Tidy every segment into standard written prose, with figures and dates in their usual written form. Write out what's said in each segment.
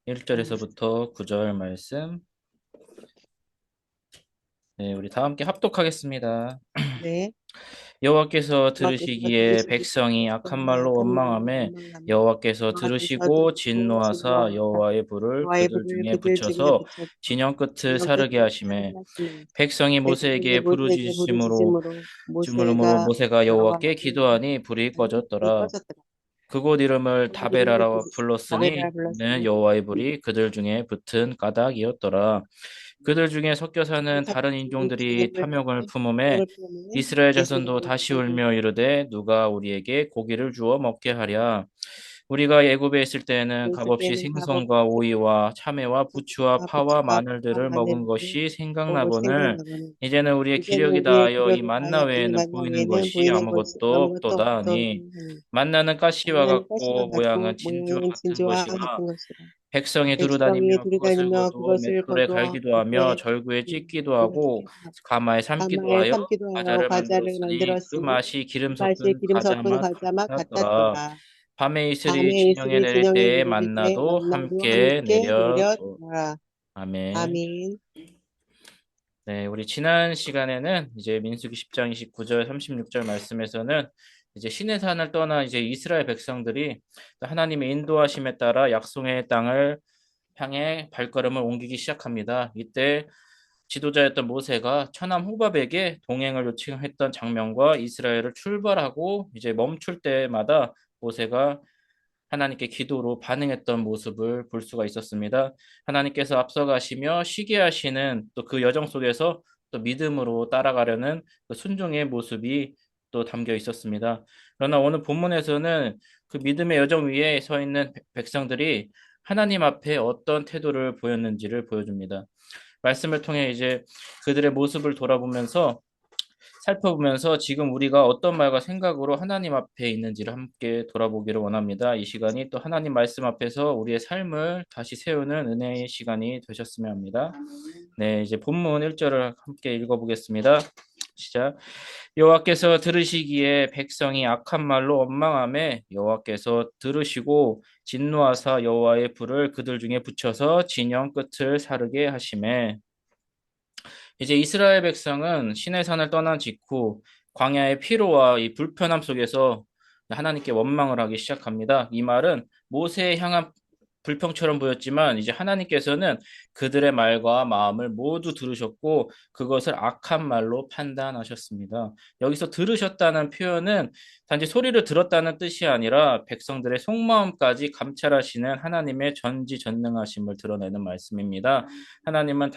1절에서부터 9절 말씀. 네, 우리 다 함께 합독하겠습니다. 네. 여호와께서 여호와께서 들으시기에 들으시기에 백성이 악한 백성이 말로 악한 말로 원망하며 원망하며 여호와께서 여호와께서 들으시고 들으시고 진노하사 진노하사 여호와의 불을 여호와의 그들 불을 중에 그들 중에 붙여서 붙여서 진영 끝을 진영 사르게 끝을 사르게 하시매 하시매 백성이 백성이 모세에게 모세에게 부르짖음으로 부르짖음으로 주물음으로 모세가 모세가 여호와께 여호와께 기도하니 불이 불이 꺼졌더라. 꺼졌더라. 그곳 이름을 그 이름을 다베라라 불렀으니 다베라 이는 불렀으니 여호와의 불이 그들 중에 붙은 까닭이었더라. 그들 중에 섞여 사는 다른 인종들이 탐욕을 품음에 을 품음에 이스라엘 자손도 이스라엘 다시 자손도 울며 이르되 누가 우리에게 고기를 주어 먹게 하랴. 우리가 애굽에 있을 때에는 있을 값없이 때는 생선과 값없이 오이와 참외와 부추와 고추와 파와 부추와 마늘들을 먹은 마늘을 것이 먹을 생각나거늘 생각나거늘 이제는 우리의 이제는 기력이 우리의 다하여 이 기력이 만나 다하여 이 외에는 만나 보이는 외에는 것이 보이는 것이 아무것도 아무것도 없도다 하니 없더니 만나는 가시와 만나는 가시와 같고 같고 모양은 진주와 모양은 같은 진주와 것이라 같은 것이라 백성이 백성이 두루다니며 그것을 두루다니며 거두어 그것을 맷돌에 거두어 갈기도 하며 절구에 찢기도 하고 가마에 삶기도 가마에 하여 삶기도 하여 과자를 과자를 만들었으니 그 만들었으니 맛이 기름 그 맛이 섞은 기름 과자 섞은 맛 과자 맛 같았더라. 같았더라. 밤에 이슬이 밤에 진영에 이슬이 내릴 진영에 때에 내릴 때 만나도 만나도 함께 함께 내렸더라. 내렸더라. 아멘. 아멘. 네, 우리 지난 시간에는 이제 민수기 10장 29절 36절 말씀에서는 이제 시내 산을 떠나 이제 이스라엘 백성들이 하나님의 인도하심에 따라 약속의 땅을 향해 발걸음을 옮기기 시작합니다. 이때 지도자였던 모세가 처남 호밥에게 동행을 요청했던 장면과 이스라엘을 출발하고 이제 멈출 때마다 모세가 하나님께 기도로 반응했던 모습을 볼 수가 있었습니다. 하나님께서 앞서가시며 쉬게 하시는 또 그 여정 속에서 또 믿음으로 따라가려는 그 순종의 모습이 또 담겨 있었습니다. 그러나 오늘 본문에서는 그 믿음의 여정 위에 서 있는 백성들이 하나님 앞에 어떤 태도를 보였는지를 보여줍니다. 말씀을 통해 이제 그들의 모습을 돌아보면서 살펴보면서 지금 우리가 어떤 말과 생각으로 하나님 앞에 있는지를 함께 돌아보기를 원합니다. 이 시간이 또 하나님 말씀 앞에서 우리의 삶을 다시 세우는 은혜의 시간이 되셨으면 합니다. 네, 이제 본문 1절을 함께 읽어보겠습니다. 시작. 여호와께서 들으시기에 백성이 악한 말로 원망하며 여호와께서 들으시고 진노하사 여호와의 불을 그들 중에 붙여서 진영 끝을 사르게 하시매 이제 이스라엘 백성은 시내산을 떠난 직후 광야의 피로와 이 불편함 속에서 하나님께 원망을 하기 시작합니다. 이 말은 모세에 향한 불평처럼 보였지만 이제 하나님께서는 그들의 말과 마음을 모두 들으셨고 그것을 악한 말로 판단하셨습니다. 여기서 들으셨다는 표현은 단지 소리를 들었다는 뜻이 아니라 백성들의 속마음까지 감찰하시는 하나님의 전지전능하심을 드러내는 말씀입니다. 하나님은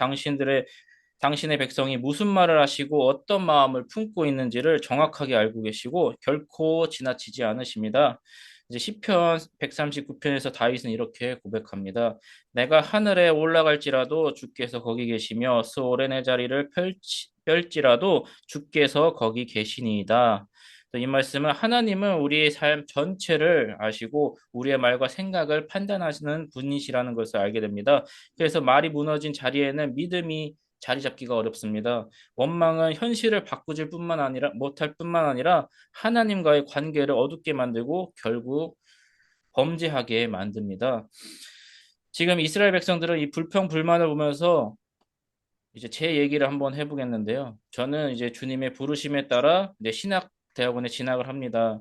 당신의 백성이 무슨 말을 하시고 어떤 마음을 품고 있는지를 정확하게 알고 계시고 결코 지나치지 않으십니다. 이제 시편 139편에서 다윗은 이렇게 고백합니다. 내가 하늘에 올라갈지라도 주께서 거기 계시며 스올의 내 자리를 펼지라도 주께서 거기 계시니이다. 이 말씀은 하나님은 우리의 삶 전체를 아시고 우리의 말과 생각을 판단하시는 분이시라는 것을 알게 됩니다. 그래서 말이 무너진 자리에는 믿음이 자리 잡기가 어렵습니다. 원망은 현실을 바꾸질 뿐만 아니라 못할 뿐만 아니라 하나님과의 관계를 어둡게 만들고 결국 범죄하게 만듭니다. 지금 이스라엘 백성들은 이 불평 불만을 보면서 이제 제 얘기를 한번 해보겠는데요. 저는 이제 주님의 부르심에 따라 이제 신학 대학원에 진학을 합니다.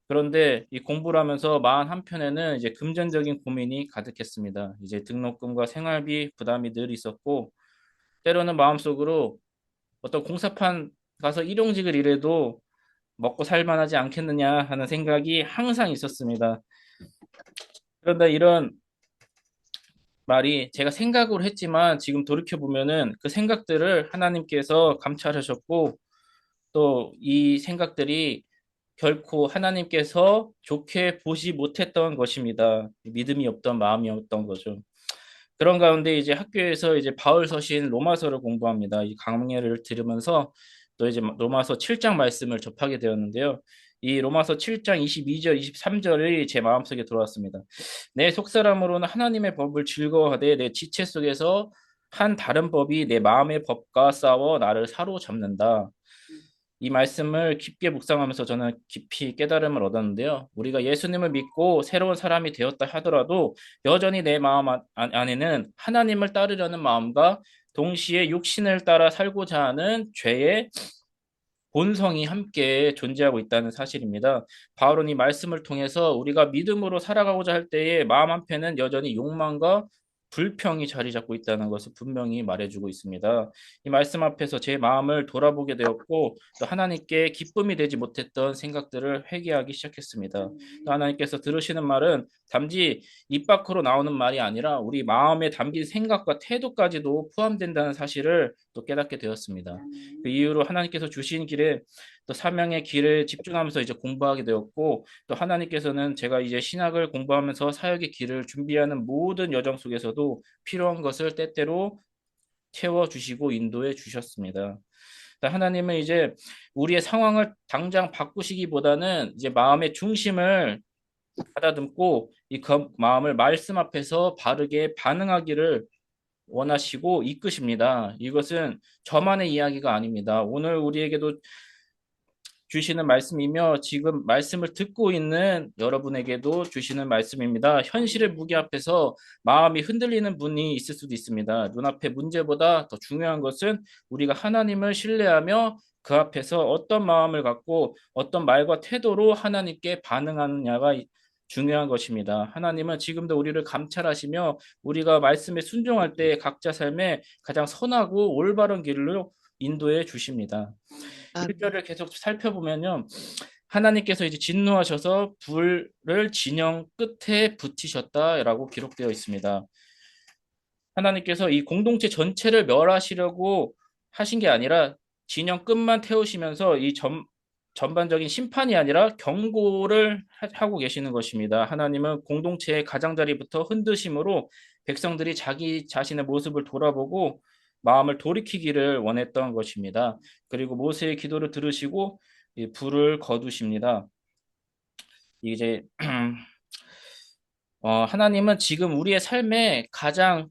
그런데 이 공부를 하면서 마음 한편에는 이제 금전적인 고민이 가득했습니다. 이제 등록금과 생활비 부담이 늘 있었고 때로는 마음속으로 어떤 공사판 가서 일용직을 일해도 먹고 살만하지 않겠느냐 하는 생각이 항상 있었습니다. 그런데 이런 말이 제가 생각으로 했지만 지금 돌이켜 보면은 그 생각들을 하나님께서 감찰하셨고 또 이 생각들이 결코 하나님께서 좋게 보지 못했던 것입니다. 믿음이 없던 마음이었던 거죠. 그런 가운데 이제 학교에서 이제 바울 서신 로마서를 공부합니다. 이 강해를 들으면서 또 이제 로마서 7장 말씀을 접하게 되었는데요. 이 로마서 7장 22절, 23절이 제 마음속에 들어왔습니다. 내 속사람으로는 하나님의 법을 즐거워하되 내 지체 속에서 한 다른 법이 내 마음의 법과 싸워 나를 사로잡는다. 이 말씀을 깊게 묵상하면서 저는 깊이 깨달음을 얻었는데요. 우리가 예수님을 믿고 새로운 사람이 되었다 하더라도 여전히 내 마음 안에는 하나님을 따르려는 마음과 동시에 육신을 따라 살고자 하는 죄의 본성이 함께 존재하고 있다는 사실입니다. 바울은 이 말씀을 통해서 우리가 믿음으로 살아가고자 할 때에 마음 한편은 여전히 욕망과 불평이 자리 잡고 있다는 것을 분명히 말해주고 있습니다. 이 말씀 앞에서 제 마음을 돌아보게 되었고 또 하나님께 기쁨이 되지 못했던 생각들을 회개하기 시작했습니다. 또 하나님께서 들으시는 말은 단지 입 밖으로 나오는 말이 아니라 우리 마음에 담긴 생각과 태도까지도 포함된다는 사실을 또 깨닫게 되었습니다. 그 이후로 하나님께서 주신 길에 또 사명의 길에 집중하면서 이제 공부하게 되었고 또 하나님께서는 제가 이제 신학을 공부하면서 사역의 길을 준비하는 모든 여정 속에서도 필요한 것을 때때로 채워주시고 인도해 주셨습니다. 하나님은 이제 우리의 상황을 당장 바꾸시기보다는 이제 마음의 중심을 가다듬고 이 그 마음을 말씀 앞에서 바르게 반응하기를 원하시고 이끄십니다. 이것은 저만의 이야기가 아닙니다. 오늘 우리에게도 주시는 말씀이며 지금 말씀을 듣고 있는 여러분에게도 주시는 말씀입니다. 현실의 무게 앞에서 마음이 흔들리는 분이 있을 수도 있습니다. 눈앞의 문제보다 더 중요한 것은 우리가 하나님을 신뢰하며 그 앞에서 어떤 마음을 갖고 어떤 말과 태도로 하나님께 반응하느냐가 중요한 것입니다. 하나님은 지금도 우리를 감찰하시며 우리가 말씀에 순종할 때 각자 삶에 가장 선하고 올바른 길로 인도해 주십니다. 아멘. 1절을 계속 살펴보면요. 하나님께서 이제 진노하셔서 불을 진영 끝에 붙이셨다라고 기록되어 있습니다. 하나님께서 이 공동체 전체를 멸하시려고 하신 게 아니라 진영 끝만 태우시면서 이 전반적인 심판이 아니라 경고를 하고 계시는 것입니다. 하나님은 공동체의 가장자리부터 흔드심으로 백성들이 자기 자신의 모습을 돌아보고 마음을 돌이키기를 원했던 것입니다. 그리고 모세의 기도를 들으시고 불을 거두십니다. 이제 하나님은 지금 우리의 삶의 가장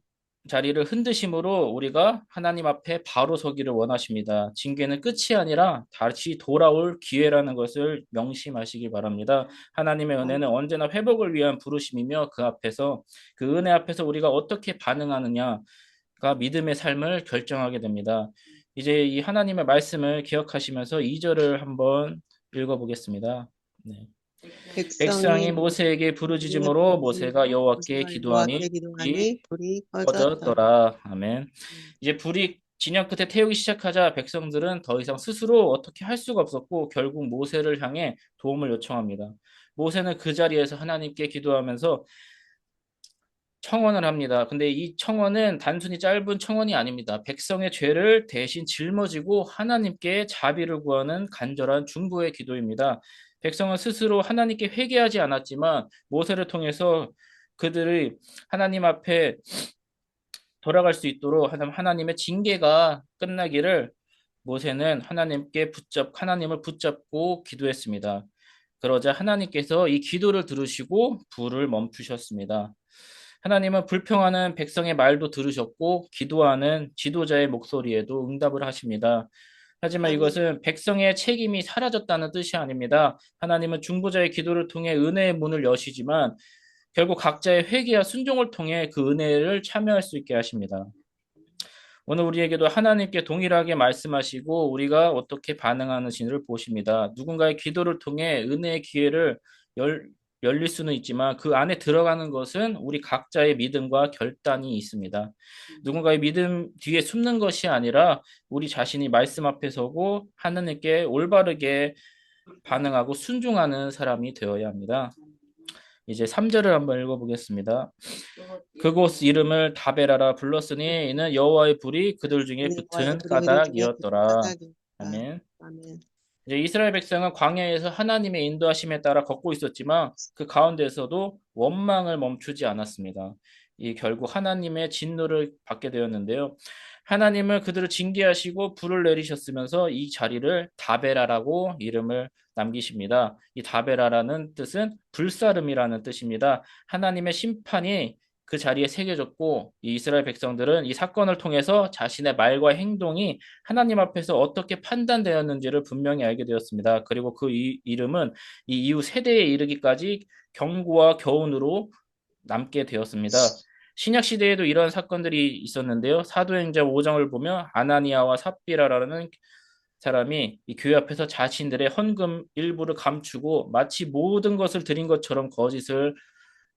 자리를 흔드심으로 우리가 하나님 앞에 바로 서기를 원하십니다. 징계는 끝이 아니라 다시 돌아올 기회라는 것을 명심하시기 바랍니다. 하나님의 은혜는 언제나 회복을 위한 부르심이며 그 은혜 앞에서 우리가 어떻게 반응하느냐가 믿음의 삶을 결정하게 됩니다. 이제 이 하나님의 말씀을 기억하시면서 2절을 한번 읽어보겠습니다. 네. 백성이 모세에게 부르짖음으로 모세가 여호와께 기도하니 불이 불이 꺼졌더라. 꺼졌더라. 아멘. 이제 불이 진영 끝에 태우기 시작하자 백성들은 더 이상 스스로 어떻게 할 수가 없었고 결국 모세를 향해 도움을 요청합니다. 모세는 그 자리에서 하나님께 기도하면서 청원을 합니다. 근데 이 청원은 단순히 짧은 청원이 아닙니다. 백성의 죄를 대신 짊어지고 하나님께 자비를 구하는 간절한 중보의 기도입니다. 백성은 스스로 하나님께 회개하지 않았지만 모세를 통해서 그들이 하나님 앞에 돌아갈 수 있도록 하나님의 징계가 끝나기를 모세는 하나님을 붙잡고 기도했습니다. 그러자 하나님께서 이 기도를 들으시고 불을 멈추셨습니다. 하나님은 불평하는 백성의 말도 들으셨고 기도하는 지도자의 목소리에도 응답을 하십니다. 하지만 이것은 백성의 책임이 사라졌다는 뜻이 아닙니다. 하나님은 중보자의 기도를 통해 은혜의 문을 여시지만 결국 각자의 회개와 순종을 통해 그 은혜를 참여할 수 있게 하십니다. 오늘 우리에게도 하나님께 동일하게 말씀하시고 우리가 어떻게 반응하는지를 보십니다. 누군가의 기도를 통해 은혜의 기회를 열릴 수는 있지만 그 안에 들어가는 것은 우리 각자의 믿음과 결단이 있습니다. 누군가의 믿음 뒤에 숨는 것이 아니라 우리 자신이 말씀 앞에 서고 하나님께 올바르게 반응하고 순종하는 사람이 되어야 합니다. 이제 3절을 한번 읽어보겠습니다. 그곳 이름을 다베라라 불렀으니 이는 여호와의 불이 그들 중에 붙은 까닭이었더라. 아멘. 이제 이스라엘 백성은 광야에서 하나님의 인도하심에 따라 걷고 있었지만 그 가운데서도 원망을 멈추지 않았습니다. 이 결국 하나님의 진노를 받게 되었는데요. 하나님은 그들을 징계하시고 불을 내리셨으면서 이 자리를 다베라라고 이름을 남기십니다. 이 다베라라는 뜻은 불사름이라는 뜻입니다. 하나님의 심판이 그 자리에 새겨졌고 이 이스라엘 백성들은 이 사건을 통해서 자신의 말과 행동이 하나님 앞에서 어떻게 판단되었는지를 분명히 알게 되었습니다. 그리고 그 이름은 이 이후 세대에 이르기까지 경고와 교훈으로 남게 되었습니다. 신약 시대에도 이러한 사건들이 있었는데요. 사도행전 5장을 보면 아나니아와 삽비라라는 사람이 이 교회 앞에서 자신들의 헌금 일부를 감추고 마치 모든 것을 드린 것처럼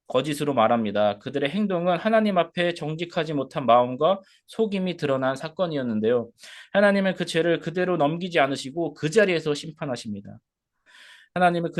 거짓으로 말합니다. 그들의 행동은 하나님 앞에 정직하지 못한 마음과 속임이 드러난 사건이었는데요. 하나님은 그 죄를 그대로 넘기지 않으시고 그 자리에서 심판하십니다. 하나님은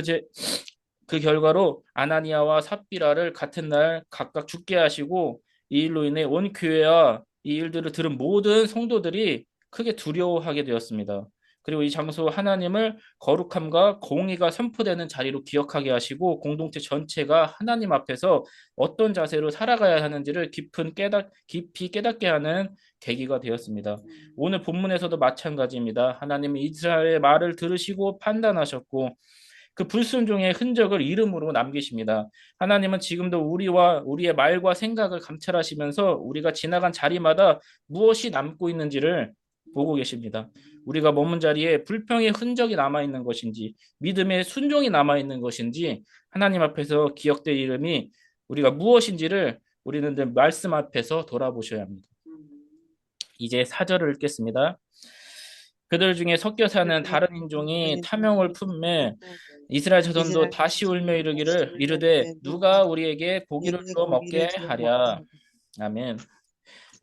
그 결과로 아나니아와 삽비라를 같은 날 각각 죽게 하시고 이 일로 인해 온 교회와 이 일들을 들은 모든 성도들이 크게 두려워하게 되었습니다. 그리고 이 장소 하나님을 거룩함과 공의가 선포되는 자리로 기억하게 하시고 공동체 전체가 하나님 앞에서 어떤 자세로 살아가야 하는지를 깊이 깨닫게 하는 계기가 되었습니다. 오늘 본문에서도 마찬가지입니다. 하나님은 이스라엘의 말을 들으시고 판단하셨고 그 불순종의 흔적을 이름으로 남기십니다. 하나님은 지금도 우리와 우리의 말과 생각을 감찰하시면서 우리가 지나간 자리마다 무엇이 남고 있는지를 보고 계십니다. 우리가 머문 자리에 불평의 흔적이 남아 있는 것인지, 믿음의 순종이 남아 있는 것인지, 하나님 앞에서 기억될 이름이 우리가 무엇인지를 우리는 늘 말씀 앞에서 돌아보셔야 합니다. 이제 4절을 읽겠습니다. 그들 중에 섞여 사는 다른 인종이 탐욕을 품매 이스라엘 자손도 다시 울며 이르되 누가 우리에게 고기를 주어 먹게 하랴. 아멘.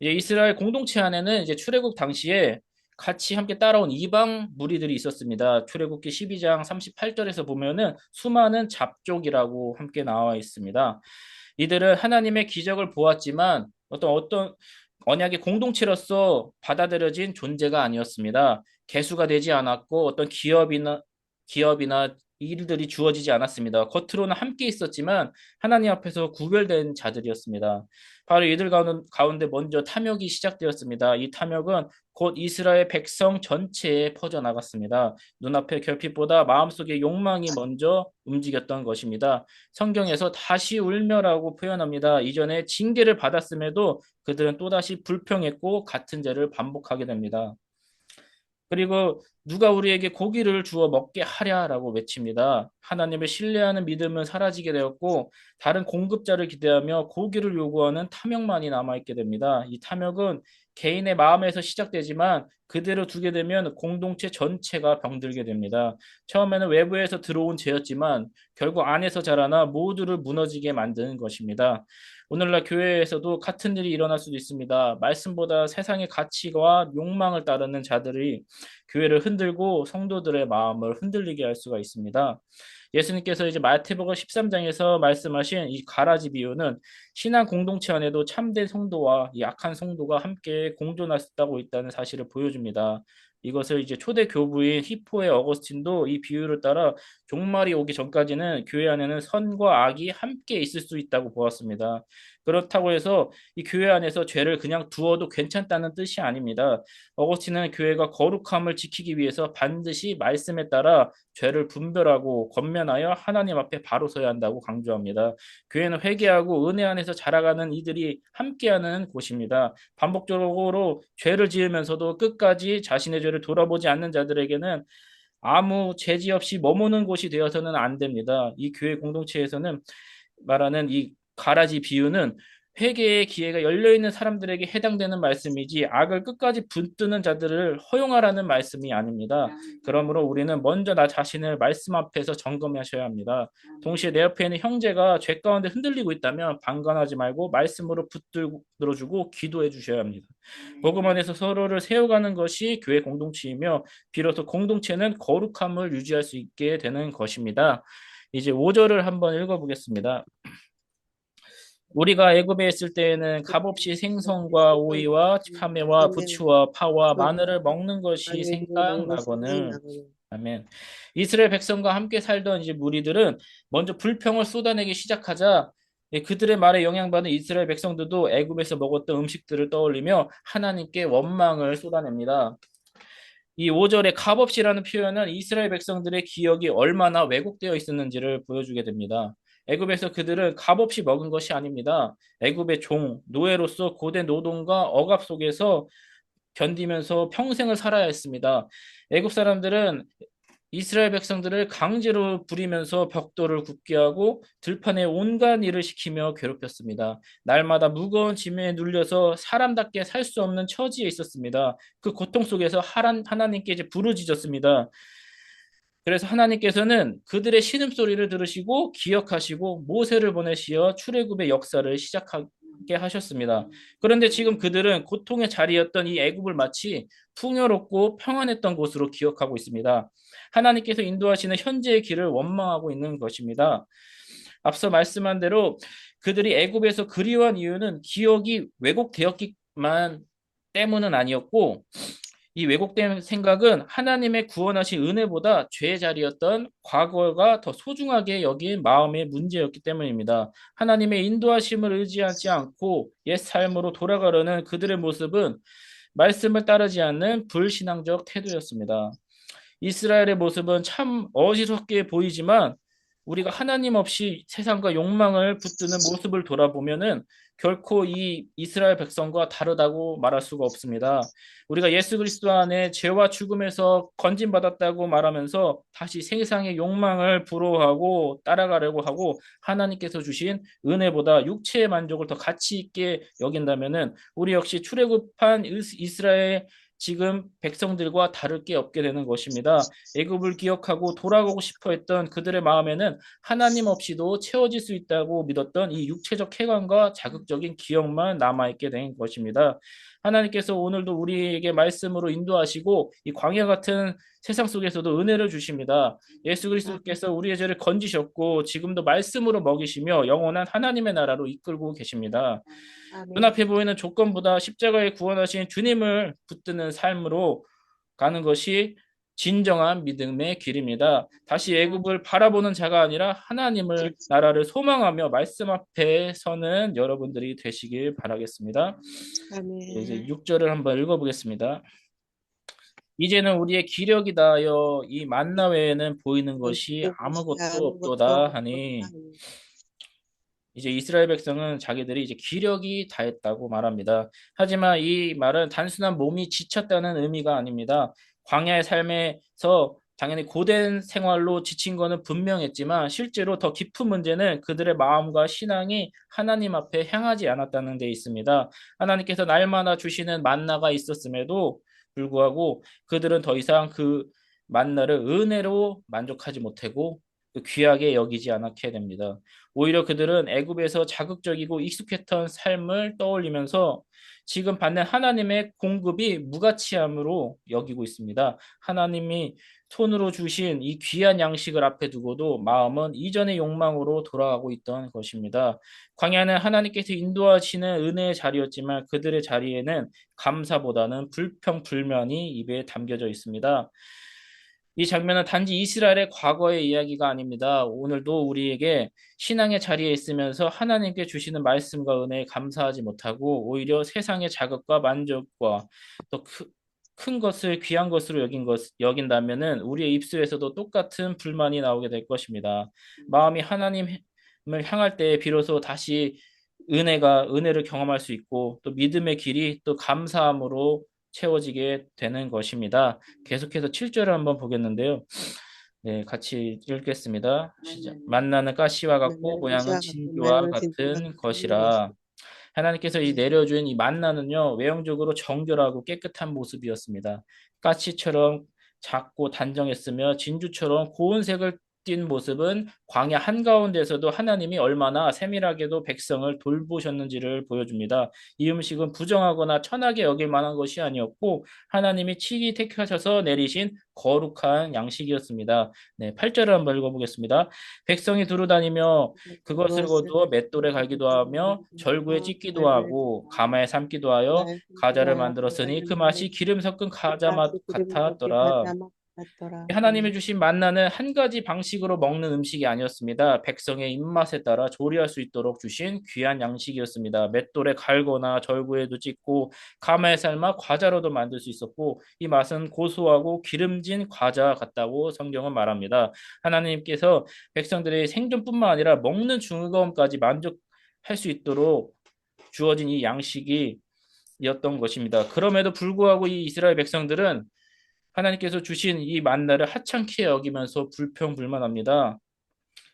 이제 이스라엘 공동체 안에는 이제 출애굽 당시에 같이 함께 따라온 이방 무리들이 있었습니다. 출애굽기 12장 38절에서 보면은 수많은 잡족이라고 함께 나와 있습니다. 이들은 하나님의 기적을 보았지만 어떤 언약의 공동체로서 받아들여진 존재가 아니었습니다. 개수가 되지 않았고 어떤 기업이나 일들이 주어지지 않았습니다. 겉으로는 함께 있었지만 하나님 앞에서 구별된 자들이었습니다. 바로 이들 가운데 먼저 탐욕이 시작되었습니다. 이 탐욕은 곧 이스라엘 백성 전체에 퍼져나갔습니다. 눈앞의 결핍보다 마음속의 욕망이 먼저 움직였던 것입니다. 성경에서 다시 울며라고 표현합니다. 이전에 징계를 받았음에도 그들은 또다시 불평했고 같은 죄를 반복하게 됩니다. 그리고 누가 우리에게 고기를 주어 먹게 하랴라고 외칩니다. 하나님을 신뢰하는 믿음은 사라지게 되었고 다른 공급자를 기대하며 고기를 요구하는 탐욕만이 남아있게 됩니다. 이 탐욕은 개인의 마음에서 시작되지만 그대로 두게 되면 공동체 전체가 병들게 됩니다. 처음에는 외부에서 들어온 죄였지만 결국 안에서 자라나 모두를 무너지게 만드는 것입니다. 오늘날 교회에서도 같은 일이 일어날 수도 있습니다. 말씀보다 세상의 가치와 욕망을 따르는 자들이 교회를 흔들고 성도들의 마음을 흔들리게 할 수가 있습니다. 예수님께서 이제 마태복음 13장에서 말씀하신 이 가라지 비유는 신앙 공동체 안에도 참된 성도와 이 악한 성도가 함께 공존할 수 있다는 사실을 보여줍니다. 이것을 이제 초대 교부인 히포의 어거스틴도 이 비유를 따라 종말이 오기 전까지는 교회 안에는 선과 악이 함께 있을 수 있다고 보았습니다. 그렇다고 해서 이 교회 안에서 죄를 그냥 두어도 괜찮다는 뜻이 아닙니다. 어거스틴은 교회가 거룩함을 지키기 위해서 반드시 말씀에 따라 죄를 분별하고 권면하여 하나님 앞에 바로 서야 한다고 강조합니다. 교회는 회개하고 은혜 안에서 자라가는 이들이 함께하는 곳입니다. 반복적으로 죄를 지으면서도 끝까지 자신의 죄를 돌아보지 않는 자들에게는 아무 죄지 없이 머무는 곳이 되어서는 안 됩니다. 이 교회 공동체에서는 말하는 이 가라지 비유는 회개의 기회가 열려 있는 사람들에게 해당되는 말씀이지 악을 끝까지 붙드는 자들을 허용하라는 말씀이 아닙니다. 그러므로 우리는 먼저 나 자신을 말씀 앞에서 점검하셔야 합니다. 동시에 내 옆에 있는 형제가 죄 가운데 흔들리고 있다면 방관하지 말고 말씀으로 붙들어주고 기도해 주셔야 합니다. 복음 안에서 서로를 세워가는 것이 교회 공동체이며 비로소 공동체는 거룩함을 유지할 수 있게 되는 것입니다. 이제 5절을 한번 읽어보겠습니다. 우리가 애굽에 있을 때에는 값없이 생선과 오이와 카메와 부추와 파와 마늘을 먹는 것이 생각나거늘. 아멘. 이스라엘 백성과 함께 살던 이제 무리들은 먼저 불평을 쏟아내기 시작하자 그들의 말에 영향받은 이스라엘 백성들도 애굽에서 먹었던 음식들을 떠올리며 하나님께 원망을 쏟아냅니다. 이 5절의 값없이라는 표현은 이스라엘 백성들의 기억이 얼마나 왜곡되어 있었는지를 보여주게 됩니다. 애굽에서 그들은 값없이 먹은 것이 아닙니다. 애굽의 종, 노예로서 고된 노동과 억압 속에서 견디면서 평생을 살아야 했습니다. 애굽 사람들은 이스라엘 백성들을 강제로 부리면서 벽돌을 굽게 하고 들판에 온갖 일을 시키며 괴롭혔습니다. 날마다 무거운 짐에 눌려서 사람답게 살 수 없는 처지에 있었습니다. 그 고통 속에서 하나님께 이제 부르짖었습니다. 그래서 하나님께서는 그들의 신음소리를 들으시고 기억하시고 모세를 보내시어 출애굽의 역사를 시작하게 하셨습니다. 그런데 지금 그들은 고통의 자리였던 이 애굽을 마치 풍요롭고 평안했던 곳으로 기억하고 있습니다. 하나님께서 인도하시는 현재의 길을 원망하고 있는 것입니다. 앞서 말씀한 대로 그들이 애굽에서 그리워한 이유는 기억이 왜곡되었기만 때문은 아니었고, 이 왜곡된 생각은 하나님의 구원하신 은혜보다 죄의 자리였던 과거가 더 소중하게 여긴 마음의 문제였기 때문입니다. 하나님의 인도하심을 의지하지 않고 옛 삶으로 돌아가려는 그들의 모습은 말씀을 따르지 않는 불신앙적 태도였습니다. 이스라엘의 모습은 참 어리석게 보이지만 우리가 하나님 없이 세상과 욕망을 붙드는 모습을 돌아보면은 결코 이 이스라엘 백성과 다르다고 말할 수가 없습니다. 우리가 예수 그리스도 안에 죄와 죽음에서 건진받았다고 말하면서 다시 세상의 욕망을 부러워하고 따라가려고 하고 하나님께서 주신 은혜보다 육체의 만족을 더 가치 있게 여긴다면은 우리 역시 출애굽한 이스라엘 지금 백성들과 다를 게 없게 되는 것입니다. 애굽을 기억하고 돌아가고 싶어 했던 그들의 마음에는 하나님 없이도 채워질 수 있다고 믿었던 이 육체적 쾌감과 자극적인 기억만 남아있게 된 것입니다. 하나님께서 오늘도 우리에게 말씀으로 인도하시고 이 광야 같은 세상 속에서도 은혜를 주십니다. 예수 그리스도께서 우리의 죄를 건지셨고 지금도 말씀으로 먹이시며 영원한 하나님의 나라로 이끌고 계십니다. 눈앞에 보이는 조건보다 십자가에 구원하신 주님을 붙드는 삶으로 가는 것이 진정한 믿음의 길입니다. 다시 애굽을 바라보는 자가 아니라 하나님을 나라를 소망하며 말씀 앞에 서는 여러분들이 되시길 바라겠습니다. 이제 6절을 한번 읽어보겠습니다. 이제는 우리의 기력이 다하여 이 만나 외에는 보이는 것이 아무것도 없도다 하니 이제 이스라엘 백성은 자기들이 이제 기력이 다했다고 말합니다. 하지만 이 말은 단순한 몸이 지쳤다는 의미가 아닙니다. 광야의 삶에서 당연히 고된 생활로 지친 거는 분명했지만 실제로 더 깊은 문제는 그들의 마음과 신앙이 하나님 앞에 향하지 않았다는 데 있습니다. 하나님께서 날마다 주시는 만나가 있었음에도 불구하고 그들은 더 이상 그 만나를 은혜로 만족하지 못하고 귀하게 여기지 않게 됩니다. 오히려 그들은 애굽에서 자극적이고 익숙했던 삶을 떠올리면서 지금 받는 하나님의 공급이 무가치함으로 여기고 있습니다. 하나님이 손으로 주신 이 귀한 양식을 앞에 두고도 마음은 이전의 욕망으로 돌아가고 있던 것입니다. 광야는 하나님께서 인도하시는 은혜의 자리였지만 그들의 자리에는 감사보다는 불평불만이 입에 담겨져 있습니다. 이 장면은 단지 이스라엘의 과거의 이야기가 아닙니다. 오늘도 우리에게 신앙의 자리에 있으면서 하나님께 주시는 말씀과 은혜에 감사하지 못하고 오히려 세상의 자극과 만족과 또 큰 것을 귀한 것으로 여긴다면은 우리의 입술에서도 똑같은 불만이 나오게 될 것입니다. 마음이 하나님을 향할 때 비로소 다시 은혜를 경험할 수 있고 또 믿음의 길이 또 감사함으로 채워지게 되는 것입니다. 계속해서 7절을 한번 보겠는데요. 네, 같이 읽겠습니다. 시작. 만나는 가시와 같고 모양은 진주와 같은 것이라. 하나님께서 이 내려준 이 만나는요, 외형적으로 정결하고 깨끗한 모습이었습니다. 까치처럼 작고 단정했으며 진주처럼 고운 색을 띤 모습은 광야 한가운데서도 하나님이 얼마나 세밀하게도 백성을 돌보셨는지를 보여줍니다. 이 음식은 부정하거나 천하게 여길 만한 것이 아니었고 하나님이 치기 택하셔서 내리신 거룩한 양식이었습니다. 네, 8절을 한번 읽어보겠습니다. 백성이 두루다니며 그것을 거두어 맷돌에 갈기도 하며 절구에 찢기도 하고 가마에 삶기도 하여 과자를 만들었으니 그 맛이 기름 섞은 과자 맛 같았더라. 맞더라. 하나님이 주신 만나는 한 가지 방식으로 먹는 음식이 아니었습니다. 백성의 입맛에 따라 조리할 수 있도록 주신 귀한 양식이었습니다. 맷돌에 갈거나 절구에도 찢고 가마에 삶아 과자로도 만들 수 있었고 이 맛은 고소하고 기름진 과자 같다고 성경은 말합니다. 하나님께서 백성들의 생존뿐만 아니라 먹는 즐거움까지 만족할 수 있도록 주어진 이 양식이 였던 것입니다. 그럼에도 불구하고 이 이스라엘 백성들은 하나님께서 주신 이 만나를 하찮게 여기면서 불평불만합니다.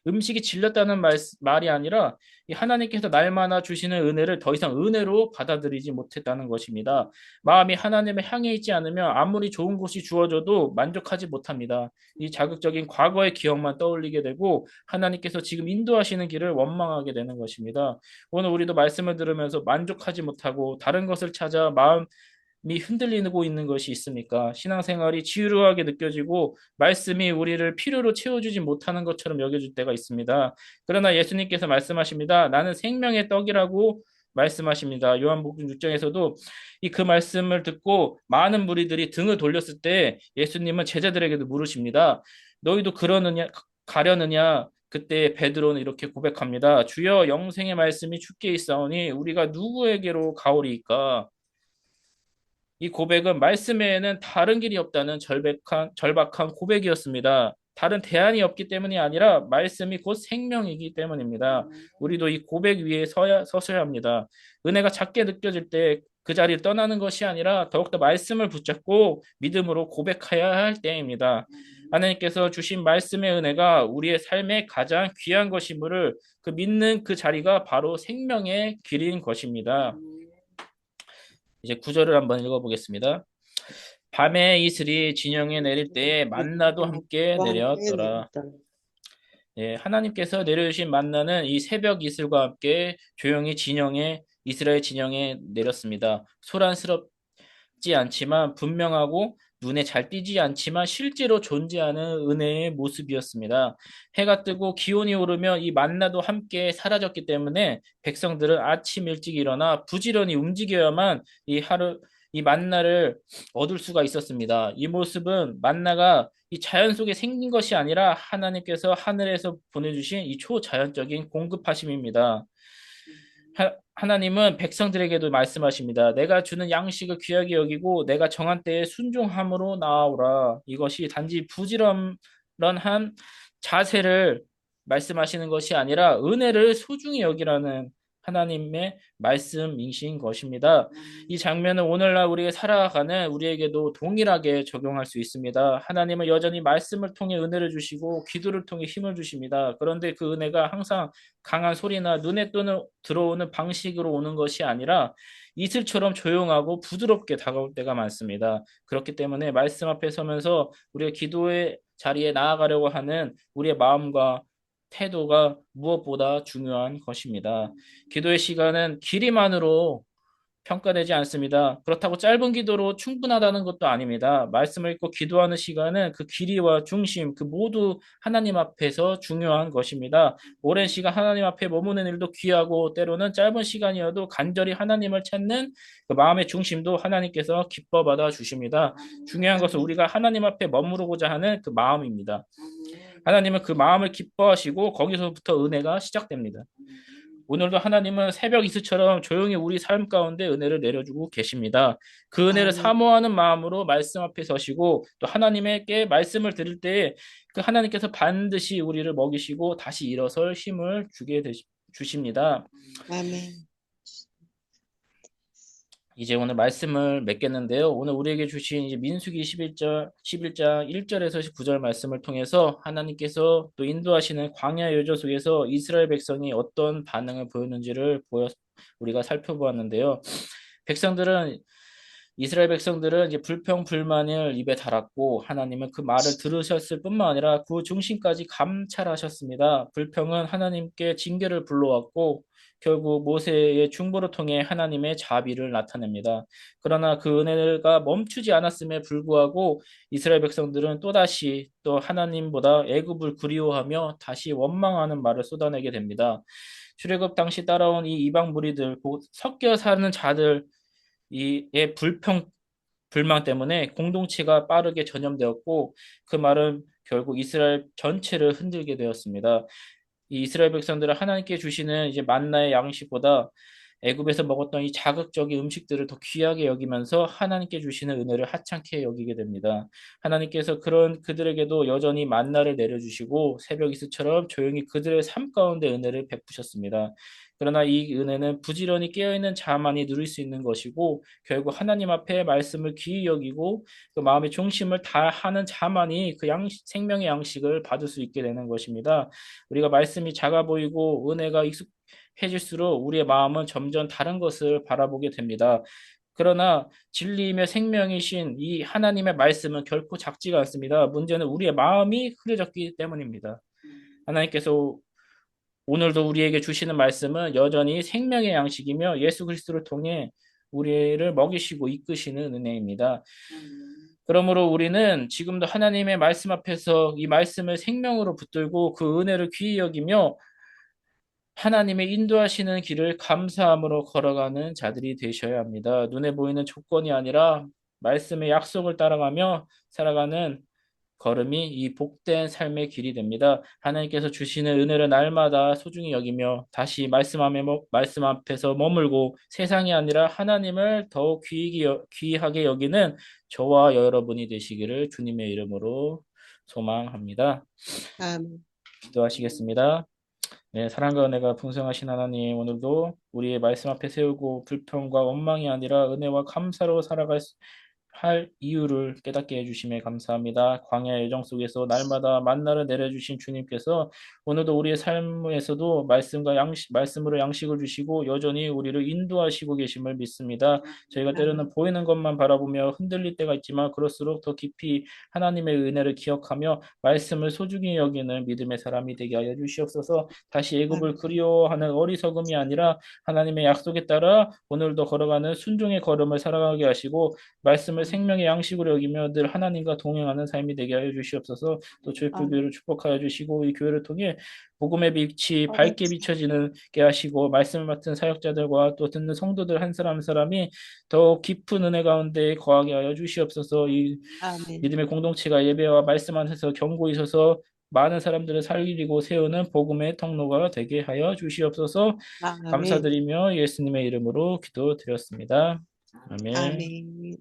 음식이 질렸다는 말이 아니라 이 하나님께서 날마다 주시는 은혜를 더 이상 은혜로 받아들이지 못했다는 것입니다. 마음이 하나님을 향해 있지 않으면 아무리 좋은 것이 주어져도 만족하지 못합니다. 이 자극적인 과거의 기억만 떠올리게 되고 하나님께서 지금 인도하시는 길을 원망하게 되는 것입니다. 오늘 우리도 말씀을 들으면서 만족하지 못하고 다른 것을 찾아 마음이 흔들리고 있는 것이 있습니까? 신앙생활이 지루하게 느껴지고 말씀이 우리를 필요로 채워주지 못하는 것처럼 여겨질 때가 있습니다. 그러나 예수님께서 말씀하십니다. 나는 생명의 떡이라고 말씀하십니다. 요한복음 6장에서도 이 그 말씀을 듣고 많은 무리들이 등을 돌렸을 때 예수님은 제자들에게도 물으십니다. 너희도 그러느냐 가려느냐? 그때 베드로는 이렇게 고백합니다. 주여 영생의 말씀이 주께 있사오니 우리가 누구에게로 가오리이까? 이 고백은 말씀 외에는 다른 길이 없다는 절박한 고백이었습니다. 다른 대안이 없기 때문이 아니라 말씀이 곧 생명이기 때문입니다. 우리도 이 고백 위에 서셔야 합니다. 은혜가 작게 느껴질 때 그 자리를 떠나는 것이 아니라 더욱더 말씀을 붙잡고 믿음으로 고백해야 할 때입니다. 하나님께서 주신 말씀의 은혜가 우리의 삶의 가장 귀한 것임을 그 믿는 그 자리가 바로 생명의 길인 것입니다. 이제 구절을 한번 읽어보겠습니다. 밤에 이슬이 진영에 내릴 때에 만나도 함께 내렸더라. 예, 하나님께서 내려주신 만나는 이 새벽 이슬과 함께 조용히 이스라엘 진영에 내렸습니다. 소란스럽지 않지만 분명하고 눈에 잘 띄지 않지만 실제로 존재하는 은혜의 모습이었습니다. 해가 뜨고 기온이 오르면 이 만나도 함께 사라졌기 때문에 백성들은 아침 일찍 일어나 부지런히 움직여야만 이 만나를 얻을 수가 있었습니다. 이 모습은 만나가 이 자연 속에 생긴 것이 아니라 하나님께서 하늘에서 보내주신 이 초자연적인 공급하심입니다. 하나님은 백성들에게도 말씀하십니다. 내가 주는 양식을 귀하게 여기고 내가 정한 때에 순종함으로 나아오라. 이것이 단지 부지런한 자세를 말씀하시는 것이 아니라 은혜를 소중히 여기라는 하나님의 말씀이신 것입니다. 이 장면은 오늘날 우리가 살아가는 우리에게도 동일하게 적용할 수 있습니다. 하나님은 여전히 말씀을 통해 은혜를 주시고 기도를 통해 힘을 주십니다. 그런데 그 은혜가 항상 강한 소리나 눈에 들어오는 방식으로 오는 것이 아니라 이슬처럼 조용하고 부드럽게 다가올 때가 많습니다. 그렇기 때문에 말씀 앞에 서면서 우리가 기도의 자리에 나아가려고 하는 우리의 마음과 태도가 무엇보다 중요한 것입니다. 기도의 시간은 길이만으로 평가되지 않습니다. 그렇다고 짧은 기도로 충분하다는 것도 아닙니다. 말씀을 읽고 기도하는 시간은 그 길이와 중심, 그 모두 하나님 앞에서 중요한 것입니다. 오랜 시간 하나님 앞에 머무는 일도 귀하고 때로는 짧은 시간이어도 간절히 하나님을 찾는 그 마음의 중심도 하나님께서 기뻐 받아 주십니다. 중요한 것은 우리가 하나님 앞에 머무르고자 하는 그 마음입니다. 하나님은 그 마음을 기뻐하시고 거기서부터 은혜가 시작됩니다. 오늘도 하나님은 새벽 이슬처럼 조용히 우리 삶 가운데 은혜를 내려주고 계십니다. 그 은혜를 사모하는 마음으로 말씀 앞에 서시고 또 하나님께 말씀을 드릴 때 그 하나님께서 반드시 우리를 먹이시고 다시 일어설 힘을 주십니다. 아멘. 이제 오늘 말씀을 맺겠는데요. 오늘 우리에게 주신 이제 민수기 11장 1절에서 9절 말씀을 통해서 하나님께서 또 인도하시는 광야 여정 속에서 이스라엘 백성이 어떤 반응을 보였는지를 우리가 살펴보았는데요. 이스라엘 백성들은 이제 불평 불만을 입에 달았고 하나님은 그 말을 들으셨을 뿐만 아니라 그 중심까지 감찰하셨습니다. 불평은 하나님께 징계를 불러왔고 결국 모세의 중보를 통해 하나님의 자비를 나타냅니다. 그러나 그 은혜가 멈추지 않았음에 불구하고 이스라엘 백성들은 또다시 또 하나님보다 애굽을 그리워하며 다시 원망하는 말을 쏟아내게 됩니다. 출애굽 당시 따라온 이 이방 무리들, 곧 섞여 사는 자들 이의 불망 때문에 공동체가 빠르게 전염되었고 그 말은 결국 이스라엘 전체를 흔들게 되었습니다. 이 이스라엘 백성들은 하나님께 주시는 이제 만나의 양식보다 애굽에서 먹었던 이 자극적인 음식들을 더 귀하게 여기면서 하나님께 주시는 은혜를 하찮게 여기게 됩니다. 하나님께서 그런 그들에게도 여전히 만나를 내려주시고 새벽 이슬처럼 조용히 그들의 삶 가운데 은혜를 베푸셨습니다. 그러나 이 은혜는 부지런히 깨어있는 자만이 누릴 수 있는 것이고 결국 하나님 앞에 말씀을 귀히 여기고 그 마음의 중심을 다하는 자만이 그 생명의 양식을 받을 수 있게 되는 것입니다. 우리가 말씀이 작아 보이고 은혜가 익숙해질수록 우리의 마음은 점점 다른 것을 바라보게 됩니다. 그러나 진리이며 생명이신 이 하나님의 말씀은 결코 작지가 않습니다. 문제는 우리의 마음이 흐려졌기 때문입니다. 하나님께서 오늘도 우리에게 주시는 말씀은 여전히 생명의 양식이며 예수 그리스도를 통해 우리를 먹이시고 이끄시는 은혜입니다. 그러므로 우리는 지금도 하나님의 말씀 앞에서 이 말씀을 생명으로 붙들고 그 은혜를 귀히 여기며 하나님의 인도하시는 길을 감사함으로 걸어가는 자들이 되셔야 합니다. 눈에 보이는 조건이 아니라 말씀의 약속을 따라가며 살아가는 걸음이 이 복된 삶의 길이 됩니다. 하나님께서 주시는 은혜를 날마다 소중히 여기며 다시 말씀 앞에서 머물고 세상이 아니라 하나님을 더욱 귀하게 여기는 저와 여러분이 되시기를 주님의 이름으로 소망합니다. 아멘. 기도하시겠습니다. 네, 사랑과 은혜가 풍성하신 하나님, 오늘도 우리의 말씀 앞에 세우고 불평과 원망이 아니라 은혜와 감사로 할 이유를 깨닫게 해주심에 감사합니다. 광야의 여정 속에서 날마다 만나를 내려주신 주님께서 오늘도 우리의 삶에서도 말씀으로 양식을 주시고 여전히 우리를 인도하시고 계심을 믿습니다. 저희가 때로는 보이는 것만 바라보며 흔들릴 때가 있지만 그럴수록 더 깊이 하나님의 은혜를 기억하며 말씀을 소중히 여기는 믿음의 사람이 되게 하여 주시옵소서. 다시 애굽을 아멘. 그리워하는 어리석음이 아니라 하나님의 약속에 따라 오늘도 걸어가는 순종의 걸음을 살아가게 하시고 말씀을 생명의 양식으로 여기며 늘 하나님과 동행하는 삶이 되게 하여 주시옵소서. 또 아멘. 조이풀교회를 축복하여 주시고 이 교회를 통해 복음의 빛이 아멘. 밝게 비춰지게 하시고 말씀을 맡은 사역자들과 또 듣는 성도들 한 사람 한 사람이 더 깊은 은혜 가운데 거하게 하여 주시옵소서. 이 아멘. 믿음의 공동체가 예배와 말씀 안에서 견고히 서서 많은 사람들을 살리고 세우는 복음의 통로가 되게 하여 주시옵소서. 아멘. 감사드리며 예수님의 이름으로 기도드렸습니다. 아멘. 아멘.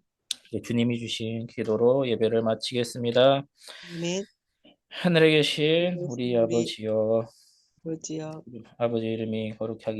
주님이 주신 기도로 예배를 마치겠습니다. 아멘. 하늘에 계신 우리 예수님이 아버지여, 보지요. 아버지 이름이 거룩하게